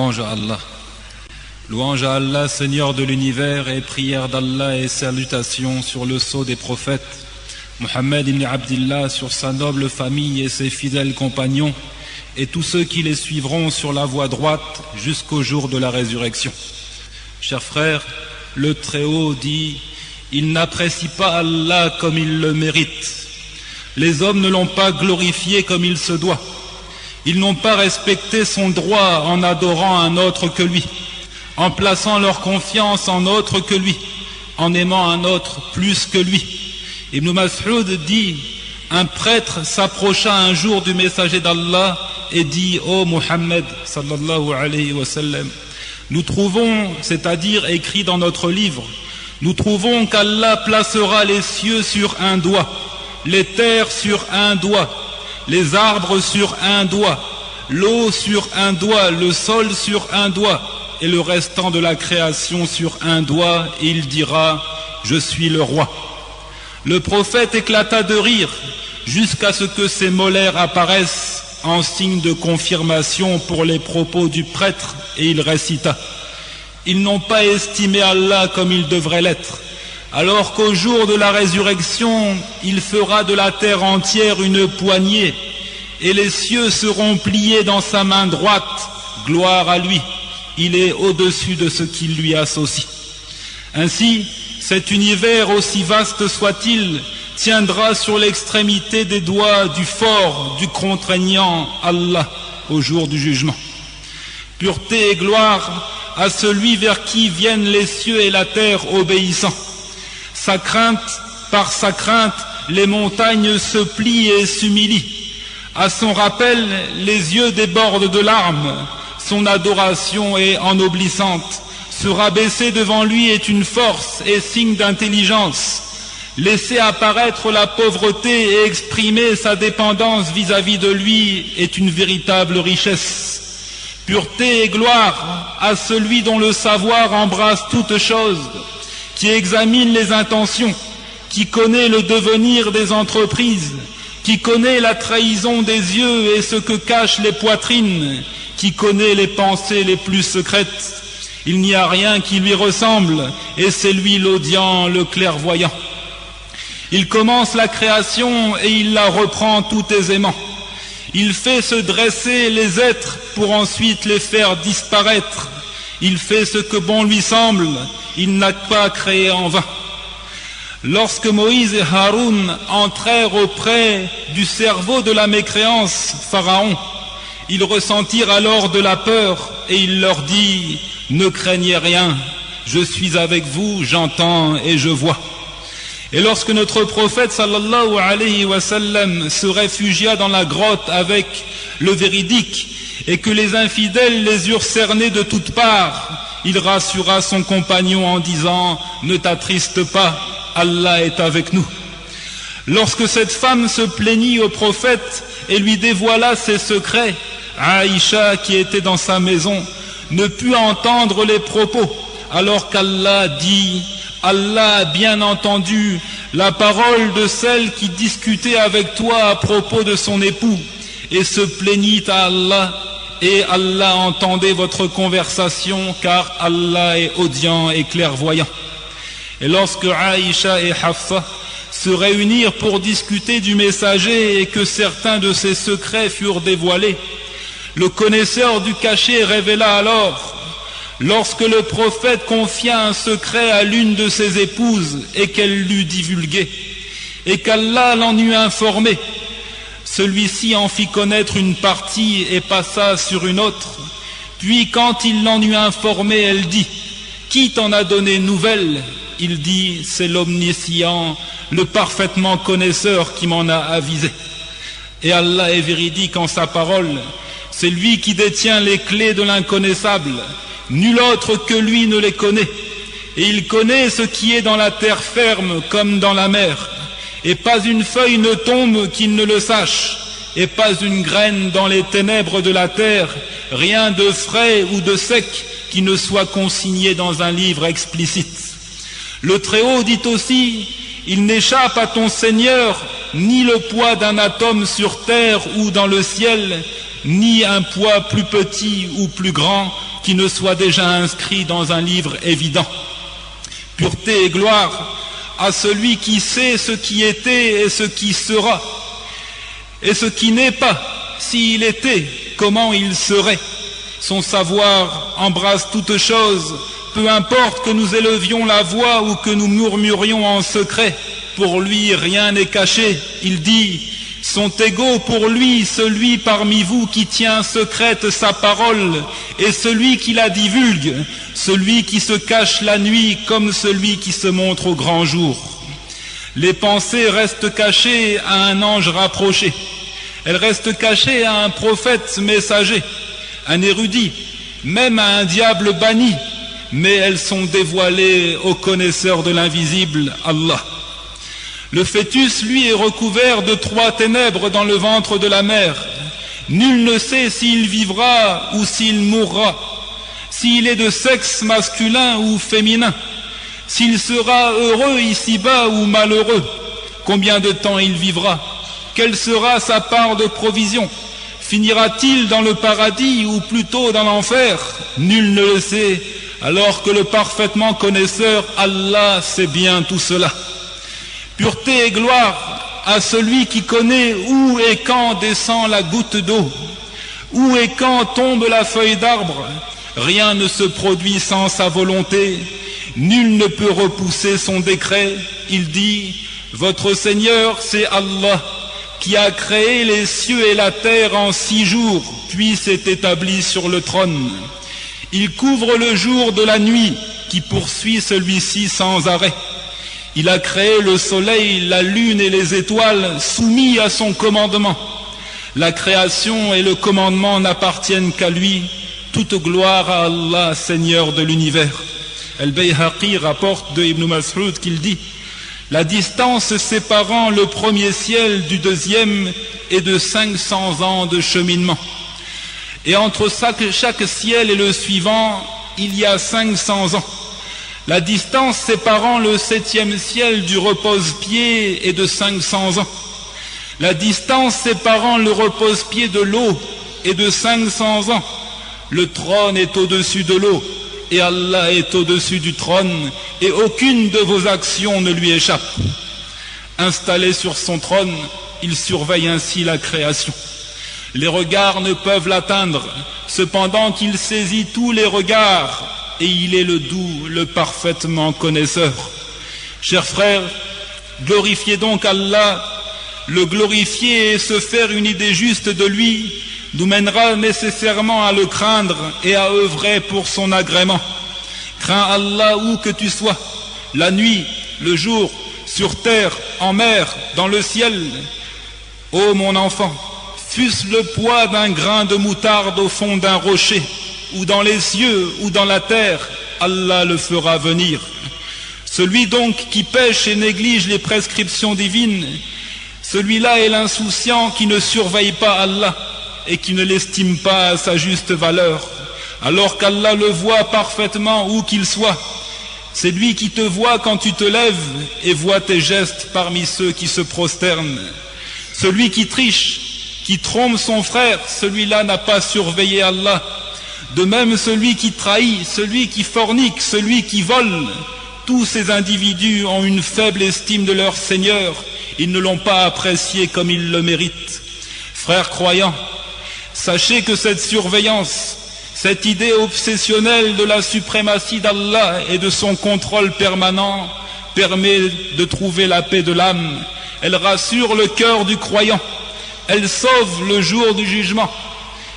Louange à Allah. Louange à Allah, Seigneur de l'univers, et prière d'Allah et salutations sur le sceau des prophètes, Muhammad ibn Abdillah, sur sa noble famille et ses fidèles compagnons, et tous ceux qui les suivront sur la voie droite jusqu'au jour de la résurrection. Chers frères, le Très-Haut dit: il n'apprécie pas Allah comme il le mérite. Les hommes ne l'ont pas glorifié comme il se doit. Ils n'ont pas respecté son droit en adorant un autre que lui, en plaçant leur confiance en autre que lui, en aimant un autre plus que lui. Ibn Mas'ud dit: un prêtre s'approcha un jour du messager d'Allah et dit: ô Muhammad sallallahu alayhi wa sallam, nous trouvons, c'est-à-dire écrit dans notre livre, nous trouvons qu'Allah placera les cieux sur un doigt, les terres sur un doigt, les arbres sur un doigt, l'eau sur un doigt, le sol sur un doigt, et le restant de la création sur un doigt, et il dira: je suis le roi. Le prophète éclata de rire jusqu'à ce que ses molaires apparaissent en signe de confirmation pour les propos du prêtre, et il récita: ils n'ont pas estimé Allah comme il devrait l'être, alors qu'au jour de la résurrection, il fera de la terre entière une poignée, et les cieux seront pliés dans sa main droite. Gloire à lui, il est au-dessus de ce qu'il lui associe. Ainsi, cet univers, aussi vaste soit-il, tiendra sur l'extrémité des doigts du fort, du contraignant Allah au jour du jugement. Pureté et gloire à celui vers qui viennent les cieux et la terre obéissants. Sa crainte, par sa crainte, les montagnes se plient et s'humilient. À son rappel, les yeux débordent de larmes. Son adoration est ennoblissante. Se rabaisser devant lui est une force et signe d'intelligence. Laisser apparaître la pauvreté et exprimer sa dépendance vis-à-vis de lui est une véritable richesse. Pureté et gloire à celui dont le savoir embrasse toutes choses, qui examine les intentions, qui connaît le devenir des entreprises, qui connaît la trahison des yeux et ce que cachent les poitrines, qui connaît les pensées les plus secrètes. Il n'y a rien qui lui ressemble, et c'est lui l'audient, le clairvoyant. Il commence la création et il la reprend tout aisément. Il fait se dresser les êtres pour ensuite les faire disparaître. Il fait ce que bon lui semble, il n'a pas créé en vain. Lorsque Moïse et Haroun entrèrent auprès du cerveau de la mécréance, Pharaon, ils ressentirent alors de la peur et il leur dit: ne craignez rien, je suis avec vous, j'entends et je vois. Et lorsque notre prophète sallallahu alayhi wa sallam se réfugia dans la grotte avec le véridique et que les infidèles les eurent cernés de toutes parts, il rassura son compagnon en disant: ne t'attriste pas, Allah est avec nous. Lorsque cette femme se plaignit au prophète et lui dévoila ses secrets, Aïcha, qui était dans sa maison, ne put entendre les propos, alors qu'Allah dit: Allah a bien entendu la parole de celle qui discutait avec toi à propos de son époux et se plaignit à Allah, et Allah entendait votre conversation, car Allah est audient et clairvoyant. Et lorsque Aïcha et Hafsa se réunirent pour discuter du messager et que certains de ses secrets furent dévoilés, le connaisseur du cachet révéla alors: lorsque le prophète confia un secret à l'une de ses épouses et qu'elle l'eut divulgué, et qu'Allah l'en eut informé, celui-ci en fit connaître une partie et passa sur une autre. Puis quand il l'en eut informé, elle dit: qui t'en a donné nouvelle? Il dit: c'est l'omniscient, le parfaitement connaisseur qui m'en a avisé. Et Allah est véridique en sa parole, c'est lui qui détient les clés de l'inconnaissable. Nul autre que lui ne les connaît, et il connaît ce qui est dans la terre ferme comme dans la mer, et pas une feuille ne tombe qu'il ne le sache, et pas une graine dans les ténèbres de la terre, rien de frais ou de sec qui ne soit consigné dans un livre explicite. Le Très-Haut dit aussi: il n'échappe à ton Seigneur ni le poids d'un atome sur terre ou dans le ciel, ni un poids plus petit ou plus grand qui ne soit déjà inscrit dans un livre évident. Pureté et gloire à celui qui sait ce qui était et ce qui sera, et ce qui n'est pas, s'il était, comment il serait. Son savoir embrasse toutes choses, peu importe que nous élevions la voix ou que nous murmurions en secret, pour lui rien n'est caché. Il dit, sont égaux pour lui celui parmi vous qui tient secrète sa parole et celui qui la divulgue, celui qui se cache la nuit comme celui qui se montre au grand jour. Les pensées restent cachées à un ange rapproché, elles restent cachées à un prophète messager, un érudit, même à un diable banni, mais elles sont dévoilées au connaisseur de l'invisible, Allah. Le fœtus, lui, est recouvert de 3 ténèbres dans le ventre de la mère. Nul ne sait s'il vivra ou s'il mourra, s'il est de sexe masculin ou féminin, s'il sera heureux ici-bas ou malheureux, combien de temps il vivra, quelle sera sa part de provision, finira-t-il dans le paradis ou plutôt dans l'enfer? Nul ne le sait, alors que le parfaitement connaisseur, Allah, sait bien tout cela. Pureté et gloire à celui qui connaît où et quand descend la goutte d'eau, où et quand tombe la feuille d'arbre. Rien ne se produit sans sa volonté, nul ne peut repousser son décret. Il dit, votre Seigneur, c'est Allah, qui a créé les cieux et la terre en 6 jours, puis s'est établi sur le trône. Il couvre le jour de la nuit, qui poursuit celui-ci sans arrêt. Il a créé le soleil, la lune et les étoiles soumis à son commandement. La création et le commandement n'appartiennent qu'à lui. Toute gloire à Allah, Seigneur de l'univers. Al-Bayhaqi rapporte de Ibn Mas'ud qu'il dit, la distance séparant le premier ciel du deuxième est de 500 ans de cheminement. Et entre chaque ciel et le suivant, il y a 500 ans. La distance séparant le 7e ciel du repose-pied est de 500 ans. La distance séparant le repose-pied de l'eau est de 500 ans. Le trône est au-dessus de l'eau et Allah est au-dessus du trône et aucune de vos actions ne lui échappe. Installé sur son trône, il surveille ainsi la création. Les regards ne peuvent l'atteindre, cependant qu'il saisit tous les regards et il est le doux, le parfaitement connaisseur. Chers frères, glorifiez donc Allah. Le glorifier et se faire une idée juste de lui nous mènera nécessairement à le craindre et à œuvrer pour son agrément. Crains Allah où que tu sois, la nuit, le jour, sur terre, en mer, dans le ciel. Ô mon enfant, fût-ce le poids d'un grain de moutarde au fond d'un rocher, ou dans les cieux, ou dans la terre, Allah le fera venir. Celui donc qui pêche et néglige les prescriptions divines, celui-là est l'insouciant qui ne surveille pas Allah et qui ne l'estime pas à sa juste valeur, alors qu'Allah le voit parfaitement où qu'il soit. C'est lui qui te voit quand tu te lèves et voit tes gestes parmi ceux qui se prosternent. Celui qui triche, qui trompe son frère, celui-là n'a pas surveillé Allah. De même celui qui trahit, celui qui fornique, celui qui vole, tous ces individus ont une faible estime de leur Seigneur, ils ne l'ont pas apprécié comme ils le méritent. Frères croyants, sachez que cette surveillance, cette idée obsessionnelle de la suprématie d'Allah et de son contrôle permanent permet de trouver la paix de l'âme. Elle rassure le cœur du croyant, elle sauve le jour du jugement.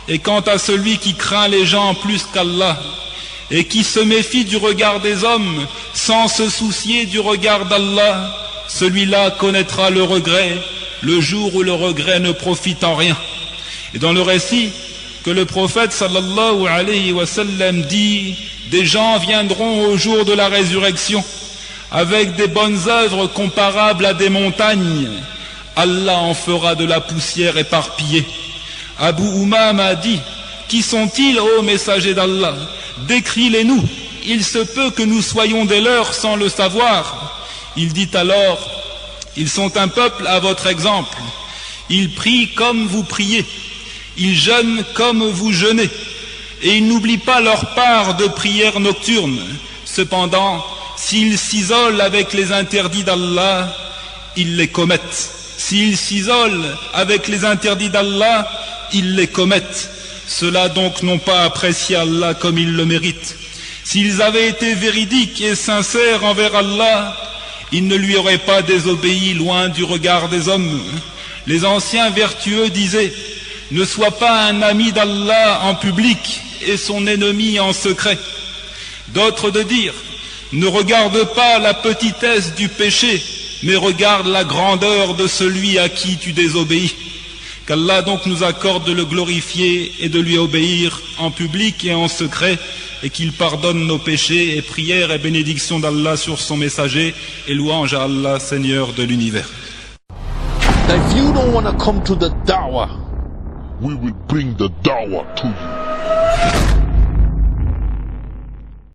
Et quant à celui qui craint les gens plus qu'Allah et qui se méfie du regard des hommes sans se soucier du regard d'Allah, celui-là connaîtra le regret, le jour où le regret ne profite en rien. Et dans le récit que le prophète sallallahu alayhi wa sallam dit, des gens viendront au jour de la résurrection avec des bonnes œuvres comparables à des montagnes. Allah en fera de la poussière éparpillée. Abu Umam a dit, qui sont-ils, ô messager d'Allah? Décris-les-nous, il se peut que nous soyons des leurs sans le savoir. Il dit alors, ils sont un peuple à votre exemple, ils prient comme vous priez, Ils jeûnent comme vous jeûnez, et ils n'oublient pas leur part de prière nocturne. Cependant, s'ils s'isolent avec les interdits d'Allah, ils les commettent. S'ils s'isolent avec les interdits d'Allah, ils les commettent. Ceux-là donc n'ont pas apprécié Allah comme ils le méritent. S'ils avaient été véridiques et sincères envers Allah, ils ne lui auraient pas désobéi loin du regard des hommes. Les anciens vertueux disaient: ne sois pas un ami d'Allah en public et son ennemi en secret. D'autres de dire: ne regarde pas la petitesse du péché, mais regarde la grandeur de celui à qui tu désobéis. Qu'Allah donc nous accorde de le glorifier et de lui obéir en public et en secret, et qu'il pardonne nos péchés, et prière et bénédiction d'Allah sur son messager, et louange à Allah, Seigneur de l'univers. If you don't want to come to the da'wah, we will bring the da'wah to you.